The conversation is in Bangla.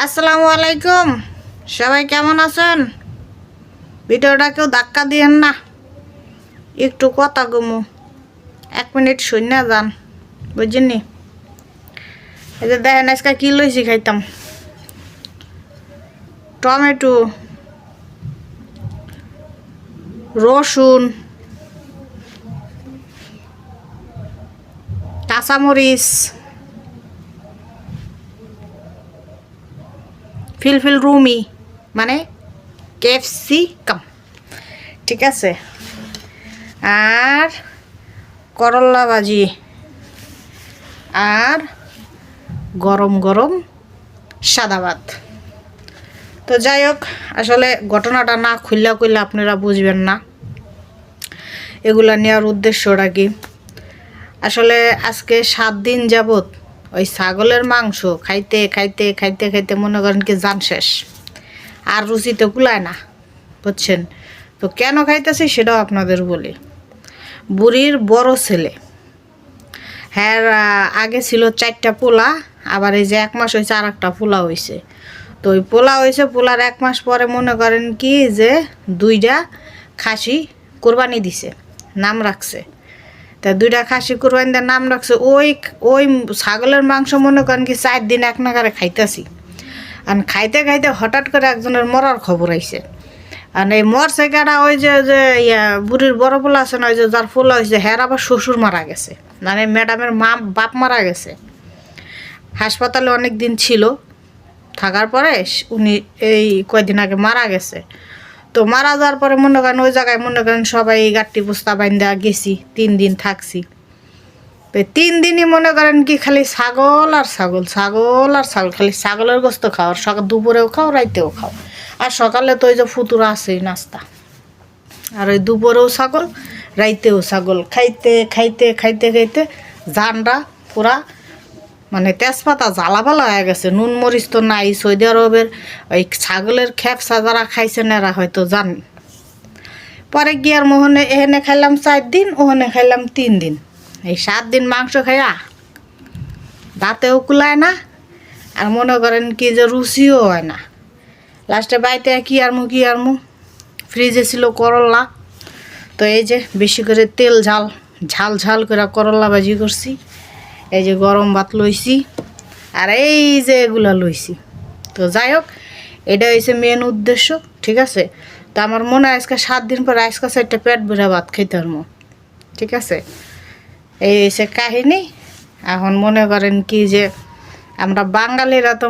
আসসালামু আলাইকুম। সবাই কেমন আছেন? ভিডিওটা কেউ ধাক্কা দিয়েন না, একটু কথা কমু, 1 মিনিট শূন্য যান, বুঝছেননি? এই যে দেখেন আজকে কি লইছি খাইতাম। টমেটো, রসুন, কাঁচামরিচ, ফিলফিল রুমি মানে ক্যাপসিকাম, ঠিক আছে। আর করল্লা ভাজি, আর গরম গরম সাদা ভাত। তো যাই হোক, আসলে ঘটনাটা না খুললে আপনারা বুঝবেন না এগুলা নেওয়ার উদ্দেশ্যটা কি। আসলে আজকে 7 দিন যাবত ওই ছাগলের মাংস খাইতে খাইতে খাইতে খাইতে মনে করেন কি জান শেষ, আর রুচিতে কুলায় না, বুঝছেন। তো কেন খাইতেছি সেটাও আপনাদের বলি। বুড়ির বড় ছেলে, হ্যাঁ, আগে ছিল 4টা পোলা, আবার এই যে 1 মাস হয়েছে আর একটা পোলা হয়েছে। তো ওই পোলা হয়েছে, পোলার 1 মাস পরে মনে করেন কি যে 2টা খাসি কোরবানি দিছে, নাম রাখছে। তা 2টা খাসি কোরবানি দিয়ে নাম রাখছে। ওই ওই ছাগলের মাংস মনে করেন কি 4 দিন এক নাগারে খাইতেছি। আর খাইতে খাইতে হঠাৎ করে একজনের মরার খবর আইছে। আর এই মরছে কেটা, ওই যে যে বুড়ির বড় পোলা আছে না, ওই যে যার পোলা হয়েছে, হ্যাঁ আবার শ্বশুর মারা গেছে, মানে ম্যাডামের বাপ মারা গেছে। হাসপাতালে অনেক দিন ছিল, থাকার পরে উনি এই কয়দিন আগে মারা গেছে। তো মারা যাওয়ার পরে মনে করেন ওই জায়গায় মনে করেন সবাই গাঠটি বস্তা বাইন্দা গেছি, 3 দিন থাকছি। তো 3 দিনই মনে করেন কি খালি ছাগল আর ছাগল, ছাগল আর ছাগল, খালি ছাগলের গোস্ত খাও, আর সকাল দুপুরেও খাও, রাইতেও খাও। আর সকালে তো ওই যে ফুতুরা আছেই নাস্তা, আর ওই দুপুরেও ছাগল, রাইতেও ছাগল, খাইতে খাইতে খাইতে খাইতে জানরা পুরা মানে তেজপাতা জ্বালাপালা হয়ে গেছে। নুন মরিচ তো নাই। সৌদি আরবের ওই ছাগলের খেপসা যারা খাইছেন এরা হয়তো জান। পরে গিয়ার মোহনে এখানে খাইলাম 4 দিন, ওখানে খাইলাম 3 দিন। এই 7 দিন মাংস খাইয়া দাঁতেও কুলায় না, আর মনে করেন কি যে রুচিও হয় না। লাস্টে বাড়িতে কি আরমু ফ্রিজে ছিল করল্লা। তো এই যে বেশি করে তেল ঝাল ঝাল করে করল্লা ভাজি করছি। এই যে গরম ভাত লইছি, আর এই যে এগুলা লইছি। তো যাই হোক, এটা হয়েছে মেন উদ্দেশ্য, ঠিক আছে। তো আমার মনে হয় আজকে 7 দিন পর আজকে 4টা পেট ভরে ভাত খাইতে পারবো, ঠিক আছে। এই হয়েছে কাহিনী। এখন মনে করেন কি যে আমরা বাঙালিরা তো